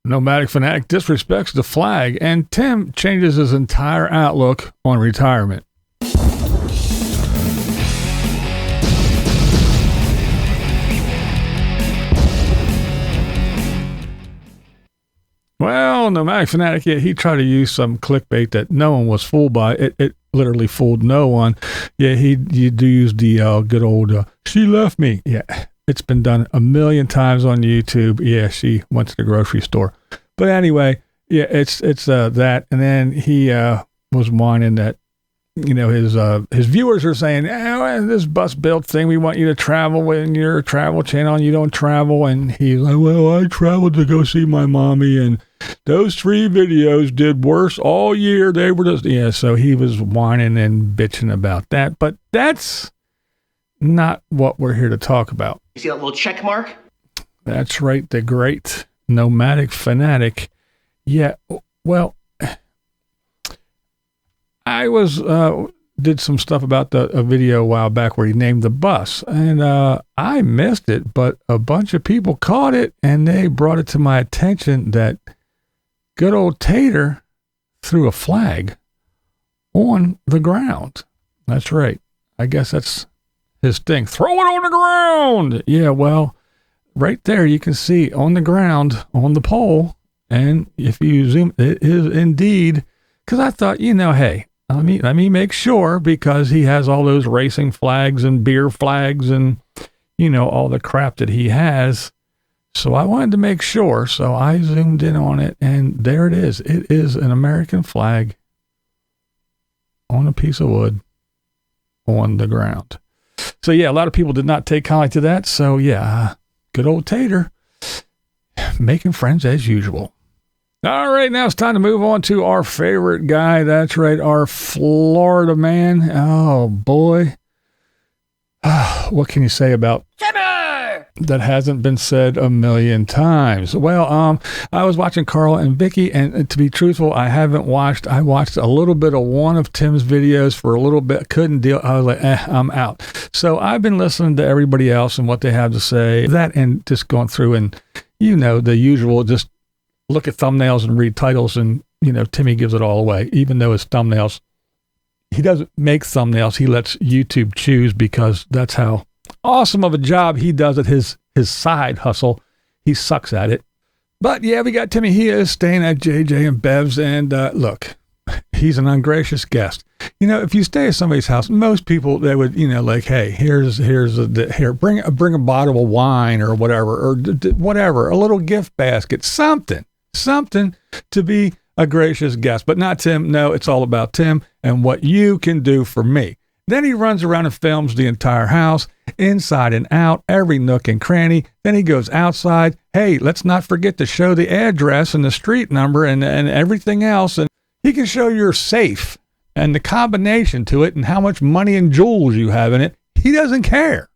Nomadic Fanatic disrespects the flag, and Tim changes his entire outlook on retirement. Well, Nomadic Fanatic, yeah, he tried to use some clickbait that no one was fooled by. It literally fooled no one. Yeah, you do use the good old, she left me. Yeah, it's been done a million times on YouTube. Yeah, she went to the grocery store. But anyway, yeah, it's that. And then he was whining that, you know, his viewers are saying, this bus built thing, we want you to travel in your travel channel and you don't travel. And he's like, well, I traveled to go see my mommy, and those 3 videos did worse all year. They were just, yeah, so he was whining and bitching about that. But that's not what we're here to talk about. You see that little check mark? That's right, the great Nomadic Fanatic. Yeah, well, I did some stuff about a video a while back where he named the bus, and I missed it, but a bunch of people caught it, and they brought it to my attention that good old Tater threw a flag on the ground. That's right. I guess that's his thing. Throw it on the ground. Yeah, well, right there you can see on the ground, on the pole, and if you zoom, it is indeed, because I thought, hey, let me make sure, because he has all those racing flags and beer flags and, all the crap that he has. So I wanted to make sure. So I zoomed in on it, and there it is. It is an American flag on a piece of wood on the ground. So yeah, a lot of people did not take kindly to that. So yeah, good old Tater making friends as usual. All right, now it's time to move on to our favorite guy. That's right, our Florida man. Oh, boy. What can you say about Timmy that hasn't been said a million times? Well, I was watching Carl and Vicky, and to be truthful, I watched a little bit of one of Tim's videos for a little bit. Couldn't deal. I was like, I'm out. So I've been listening to everybody else and what they have to say. That and just going through and, the usual, just look at thumbnails and read titles, and Timmy gives it all away. Even though his thumbnails, he doesn't make thumbnails, he lets YouTube choose, because that's how awesome of a job he does at his side hustle. He sucks at it. But yeah, we got Timmy. He is staying at JJ and Bev's, and look, he's an ungracious guest. If you stay at somebody's house, most people, they would, like, hey, here, bring a bottle of wine or whatever, a little gift basket, something to be a gracious guest. But not Tim. No, it's all about Tim and what you can do for me. Then he runs around and films the entire house, inside and out, every nook and cranny. Then he goes outside. Hey, let's not forget to show the address and the street number and everything else. And he can show your safe and the combination to it and how much money and jewels you have in it. He doesn't care.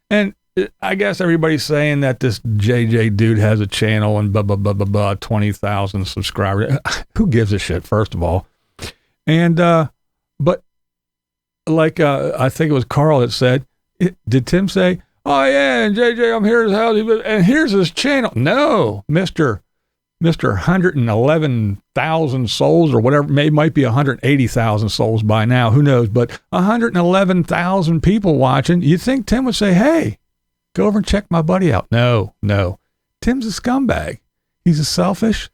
And I guess everybody's saying that this JJ dude has a channel and blah, blah, blah, blah, blah, 20,000 subscribers. Who gives a shit, first of all? And, but like, I think it was Carl that said, did Tim say, oh yeah, and JJ, I'm here at his house, and here's his channel? No, Mr. 111,000 souls or whatever, might be 180,000 souls by now, who knows, but 111,000 people watching. You'd think Tim would say, hey, go over and check my buddy out. No. Tim's a scumbag. He's a selfish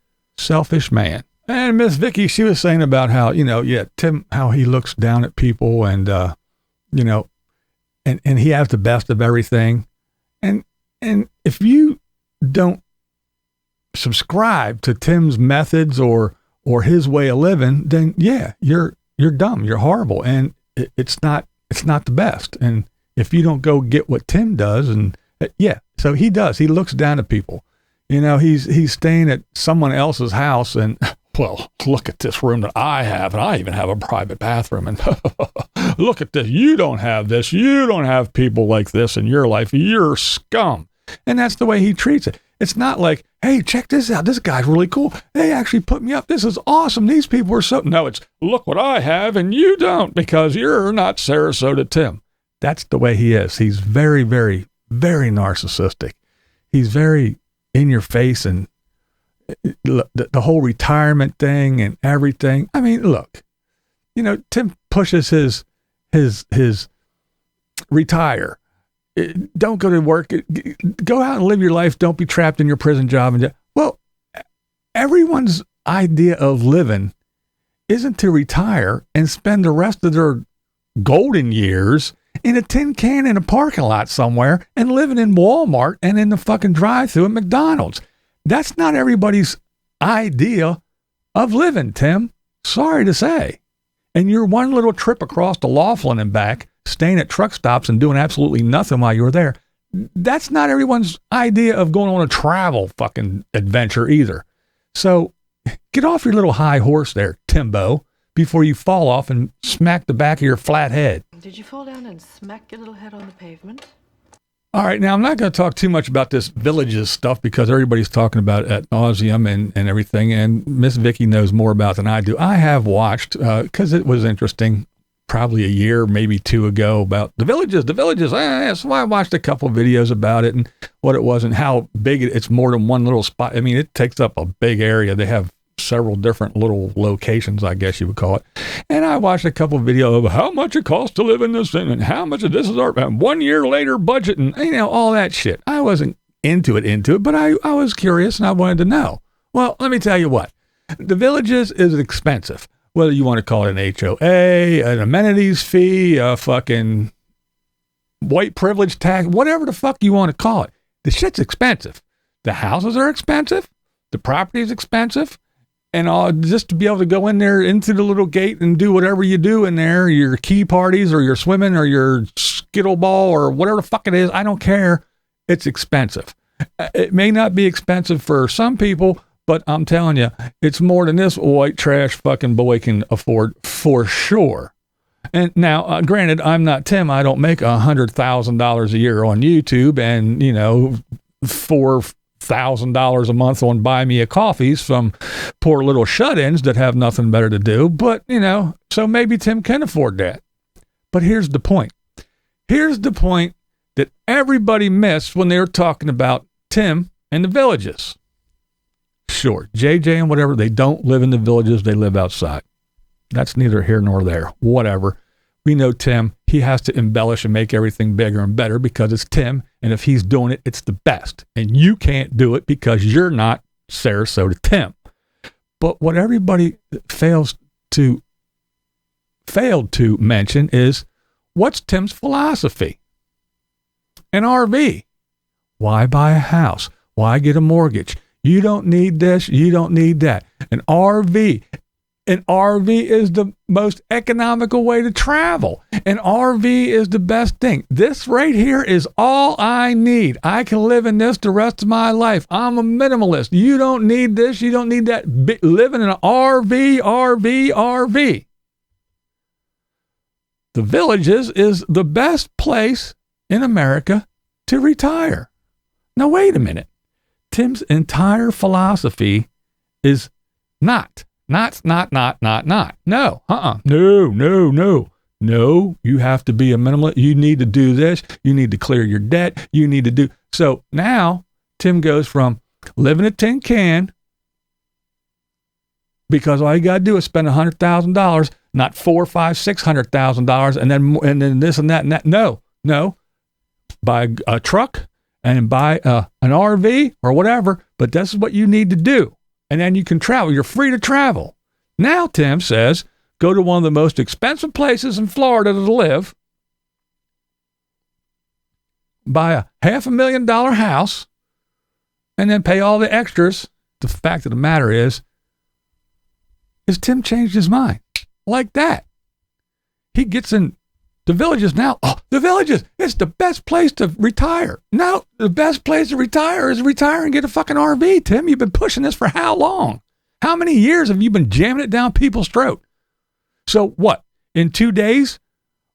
man. And Miss Vicky, she was saying about how, Tim, how he looks down at people and, and he has the best of everything. And if you don't subscribe to Tim's methods or his way of living, then yeah, you're dumb. You're horrible. And it's not the best. And if you don't go get what Tim does, and yeah, so he does. He looks down at people. He's staying at someone else's house, and well, look at this room that I have, and I even have a private bathroom. And look at this. You don't have this. You don't have people like this in your life. You're scum. And that's the way he treats it. It's not like, hey, check this out. This guy's really cool. They actually put me up. This is awesome. These people are so. No, it's look what I have and you don't, because you're not Sarasota Tim. That's the way he is. He's very, very, very narcissistic. He's very in your face, and the whole retirement thing and everything. I mean, look, Tim pushes his retire. Don't go to work. Go out and live your life. Don't be trapped in your prison job. Well, everyone's idea of living isn't to retire and spend the rest of their golden years in a tin can in a parking lot somewhere and living in Walmart and in the fucking drive-thru at McDonald's. That's not everybody's idea of living, Tim. Sorry to say. And your one little trip across to Laughlin and back, staying at truck stops and doing absolutely nothing while you were there, that's not everyone's idea of going on a travel fucking adventure either. So get off your little high horse there, Timbo, before you fall off and smack the back of your flat head. Did you fall down and smack your little head on the pavement? All right, now I'm not going to talk too much about this Villages stuff because everybody's talking about it at nauseum and everything, and Miss Vicky knows more about it than I do. I have watched, because it was interesting, probably a year, maybe two ago, about the Villages. So I watched a couple of videos about it and what it was and how big it's more than one little spot. I mean, it takes up a big area. They have several different little locations, I guess you would call it. And I watched a couple of videos of how much it costs to live in this thing and how much of this is our 1 year later budget and, all that shit. I wasn't into it, but I was curious and I wanted to know. Well, let me tell you what. The Villages is expensive. Whether you want to call it an HOA, an amenities fee, a fucking white privilege tax, whatever the fuck you want to call it. The shit's expensive. The houses are expensive. The property is expensive. And just to be able to go in there into the little gate and do whatever you do in there, your key parties or your swimming or your skittle ball or whatever the fuck it is, I don't care. It's expensive. It may not be expensive for some people, but I'm telling you, it's more than this white trash fucking boy can afford for sure. And now, granted, I'm not Tim. I don't make $100,000 a year on YouTube and, $4,000 a month on buy me a coffees from poor little shut-ins that have nothing better to do. But, so maybe Tim can afford that. But here's the point. Here's the point that everybody missed when they were talking about Tim and the Villages. Sure, JJ and whatever, they don't live in the Villages, they live outside. That's neither here nor there. Whatever. We know Tim, he has to embellish and make everything bigger and better because it's Tim, and if he's doing it, it's the best. And you can't do it because you're not Sarasota Tim. But what everybody failed to mention is, what's Tim's philosophy? An RV. Why buy a house? Why get a mortgage? You don't need this. You don't need that. An RV. An RV is the most economical way to travel. An RV is the best thing. This right here is all I need. I can live in this the rest of my life. I'm a minimalist. You don't need this. You don't need that. Living in an RV. The Villages is the best place in America to retire. Now, wait a minute. Tim's entire philosophy is not. No, you have to be a minimalist. You need to do this. You need to clear your debt. You need to do. So now Tim goes from living a tin can because all you got to do is spend $100,000, not $400,000, $500,000, $600,000, and then this and that and that. No, buy a truck and buy an RV or whatever, but this is what you need to do. And then you can travel. You're free to travel. Now, Tim says, go to one of the most expensive places in Florida to live, buy a $500,000 house, and then pay all the extras. The fact of the matter is Tim changed his mind like that. He gets in the Villages now. Oh, the Villages, it's the best place to retire. No, the best place to retire is retire and get a fucking RV, Tim. You've been pushing this for how long? How many years have you been jamming it down people's throat? So what? In 2 days,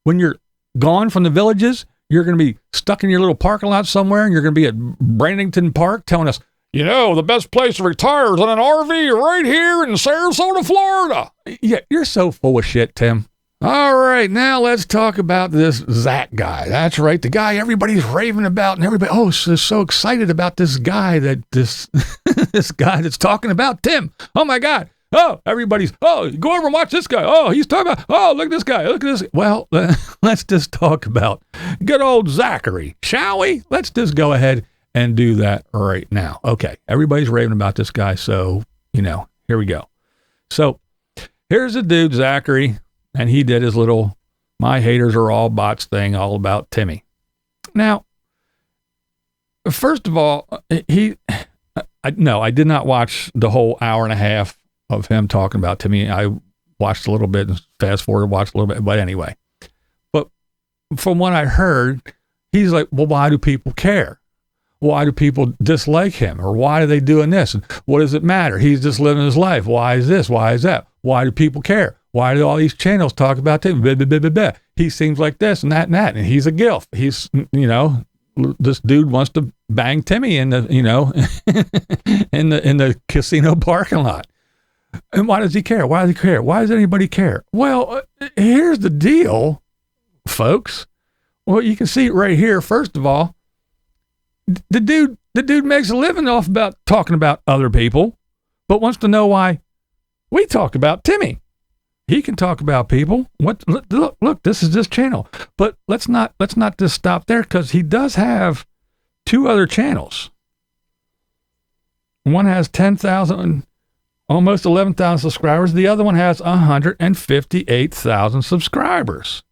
when you're gone from the Villages, you're going to be stuck in your little parking lot somewhere and you're going to be at Brandington Park telling us, the best place to retire is in an RV right here in Sarasota, Florida. Yeah, you're so full of shit, Tim. All right, now let's talk about this Zach guy. That's right, the guy everybody's raving about, and everybody, so excited about this guy this guy that's talking about Tim. Oh my God. Oh, everybody's, go over and watch this guy. Oh, he's talking about, look at this guy. Look at this. Well, let's just talk about good old Zachary, shall we? Let's just go ahead and do that right now. Okay, everybody's raving about this guy, so, here we go. So, here's the dude, Zachary, and he did his little "my haters are all bots" thing all about Timmy. Now, first of all, I did not watch the whole hour and a half of him talking about Timmy. I watched a little bit and fast forward, watched a little bit, but anyway. But from what I heard, he's like, well, why do people care? Why do people dislike him? Or why are they doing this? And what does it matter? He's just living his life. Why is this? Why is that? Why do people care? Why do all these channels talk about him? Blah, blah, blah, blah, blah. He seems like this and that and that. And he's a gilf. He's, this dude wants to bang Timmy in the, in the casino parking lot. And why does he care? Why does he care? Why does anybody care? Well, here's the deal, folks. Well, you can see it right here. First of all, the dude makes a living off about talking about other people, but wants to know why we talk about Timmy. He can talk about people. Look, this is this channel. But let's not just stop there, because he does have two other channels. One has 10,000, almost 11,000 subscribers. The other one has 158,000 subscribers.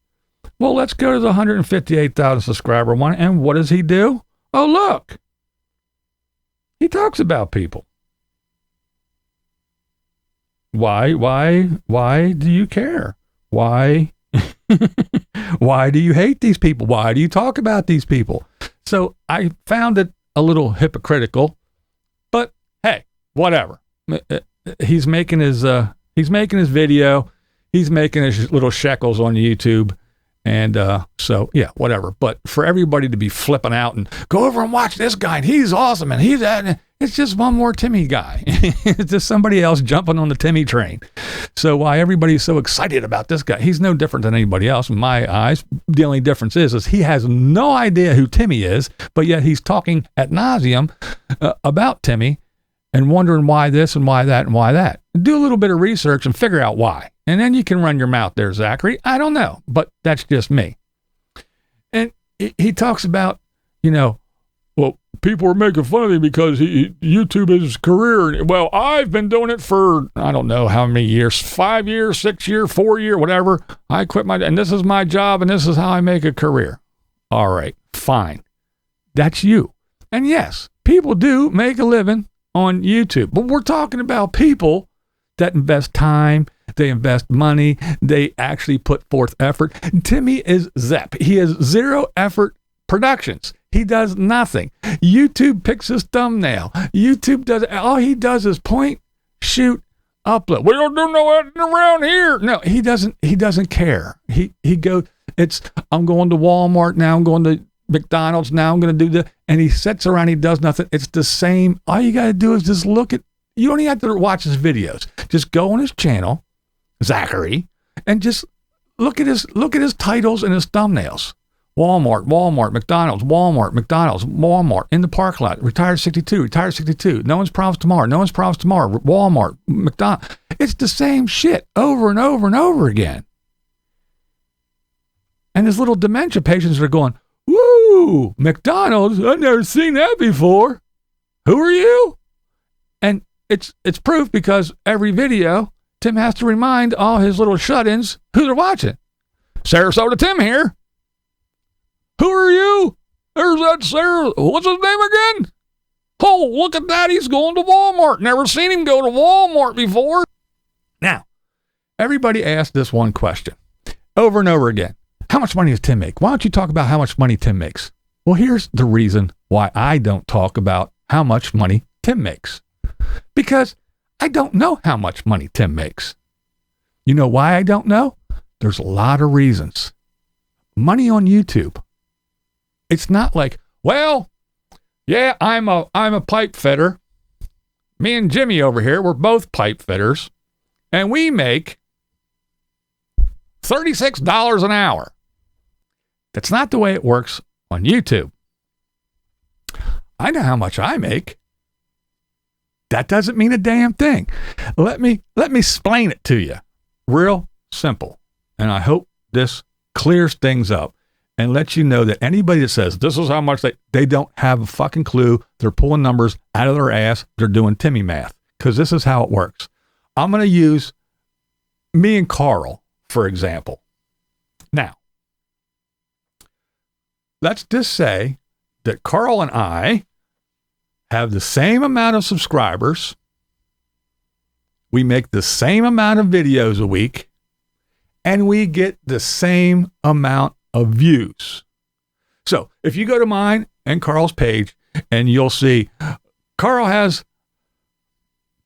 Well, let's go to the 158,000 subscriber one. And what does he do? Oh, look. He talks about people. Why do you care? Why do you hate these people? Why do you talk about these people? So I found it a little hypocritical, but hey, whatever. He's making his video. He's making his little shekels on YouTube. And so, yeah, whatever. But for everybody to be flipping out and go over and watch this guy, and he's awesome, and he's that, it's just one more Timmy guy. It's just somebody else jumping on the Timmy train. So why everybody's so excited about this guy? He's no different than anybody else in my eyes. The only difference is he has no idea who Timmy is, but yet he's talking ad nauseum about Timmy and wondering why this and why that and why that. Do a little bit of research and figure out why. And then you can run your mouth there, Zachary. I don't know, but that's just me. And he talks about, well, people are making fun of him because YouTube is his career. Well, I've been doing it for, I don't know how many years, 5 years, 6 years, 4 years, whatever. I quit and this is my job, and this is how I make a career. All right, fine. That's you. And yes, people do make a living on YouTube, but we're talking about people that invest time, they invest money, they actually put forth effort. Timmy is Zep. He has zero effort productions. He does nothing. YouTube picks his thumbnail. YouTube does, all he does is point, shoot, upload. We don't do no editing around here. No, he doesn't care. He goes, I'm going to Walmart now, I'm going to McDonald's now, I'm going to do this. And he sits around, he does nothing. It's the same. All you got to do is just look at, you don't even have to watch his videos. Just go on his channel, Zachary, and just look at his titles and his thumbnails. Walmart, McDonald's, Walmart, in the parking lot, retired 62, no one's promised tomorrow, Walmart, McDonald's. It's the same shit over and over and over again. And his little dementia patients are going, woo, McDonald's, I've never seen that before. Who are you? And it's proof, because every video, Tim has to remind all his little shut-ins who they're watching. Sarasota Tim here. Who are you? There's that Sarah. What's his name again? Oh, look at that. He's going to Walmart. Never seen him go to Walmart before. Now, everybody asks this one question over and over again. How much money does Tim make? Why don't you talk about how much money Tim makes? Well, here's the reason why I don't talk about how much money Tim makes. Because I don't know how much money Tim makes. You know why I don't know? There's a lot of reasons. Money on YouTube. It's not like, well, yeah, I'm a pipe fitter. Me and Jimmy over here, we're both pipe fitters, and we make $36 an hour. That's not the way it works on YouTube. I know how much I make. That doesn't mean a damn thing. Let me explain it to you. Real simple. And I hope this clears things up and lets you know that anybody that says this is how much they don't have a fucking clue. They're pulling numbers out of their ass. They're doing Timmy math, because this is how it works. I'm going to use me and Carl, for example. Now, let's just say that Carl and I have the same amount of subscribers. We make the same amount of videos a week, and we get the same amount of views. So if you go to mine and Carl's page, and you'll see Carl has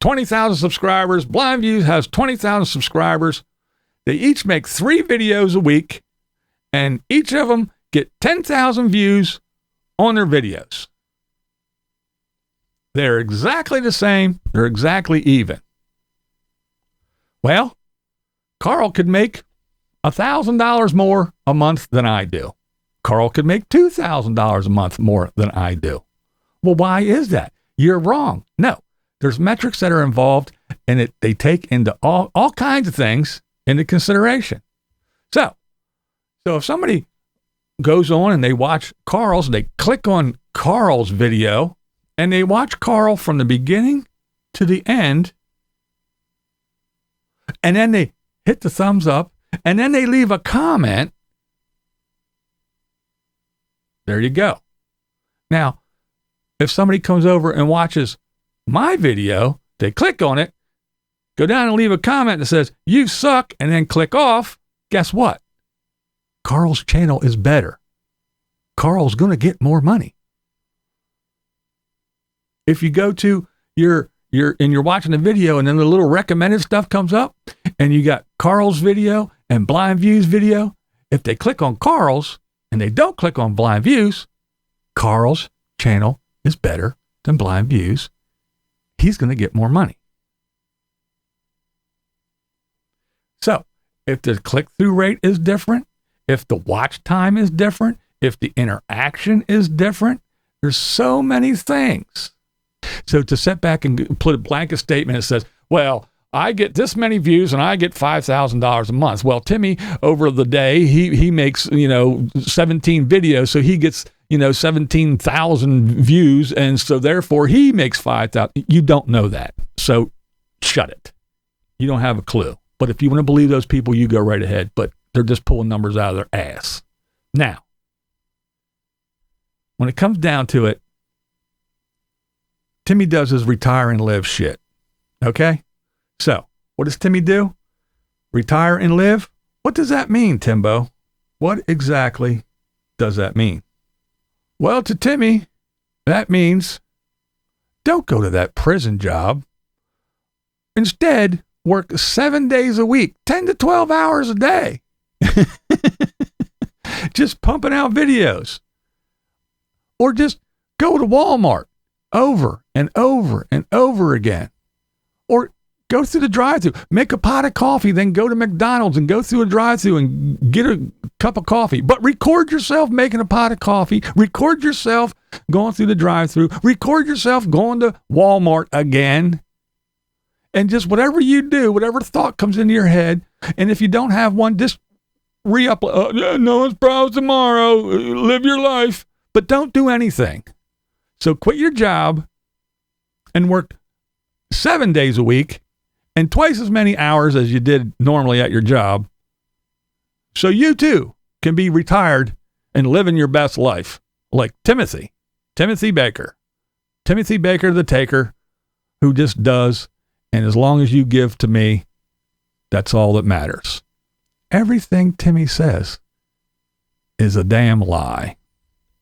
20,000 subscribers, BlindViews has 20,000 subscribers. They each make 3 videos a week, and each of them get 10,000 views on their videos. They're exactly the same. They're exactly even. Well, Carl could make $1,000 more a month than I do. Carl could make $2,000 a month more than I do. Well, why is that? You're wrong. No, there's metrics that are involved, and they take into all kinds of things into consideration. So if somebody goes on and they watch Carl's, they click on Carl's video, and they watch Carl from the beginning to the end, and then they hit the thumbs up, and then they leave a comment, there you go. Now, if somebody comes over and watches my video, they click on it, go down and leave a comment that says, you suck, and then click off, guess what? Carl's channel is better. Carl's going to get more money. If you go to you're watching the video, and then the little recommended stuff comes up, and you got Carl's video and BlindViews video, if they click on Carl's and they don't click on BlindViews, Carl's channel is better than BlindViews. He's going to get more money. So if the click-through rate is different, if the watch time is different, if the interaction is different, there's so many things. So to sit back and put a blanket statement that says, well, I get this many views and I get $5,000 a month. Well, Timmy, over the day, he makes, 17 videos. So he gets, 17,000 views. And so therefore he makes 5,000. You don't know that. So shut it. You don't have a clue. But if you want to believe those people, you go right ahead. But they're just pulling numbers out of their ass. Now, when it comes down to it, Timmy does his retire and live shit. Okay? So, what does Timmy do? Retire and live? What does that mean, Timbo? What exactly does that mean? Well, to Timmy, that means don't go to that prison job. Instead, work 7 days a week, 10 to 12 hours a day. Just pumping out videos. Or just go to Walmart over and over and over again. Or go through the drive-thru, make a pot of coffee, then go to McDonald's and go through a drive-thru and get a cup of coffee. But record yourself making a pot of coffee. Record yourself going through the drive-thru. Record yourself going to Walmart again. And just whatever you do, whatever thought comes into your head, and if you don't have one, just re-upload. No one's problems tomorrow. Live your life. But don't do anything. So quit your job and work 7 days a week and twice as many hours as you did normally at your job. So you too can be retired and living your best life like Timothy Baker the Taker, who just does. And as long as you give to me, that's all that matters. Everything Timmy says is a damn lie.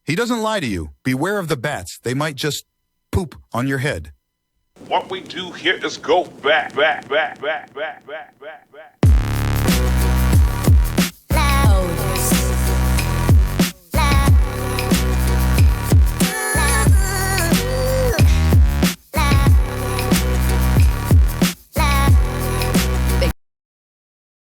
He doesn't lie to you. Beware of the bats. They might just poop on your head. What we do here is go back. Loud.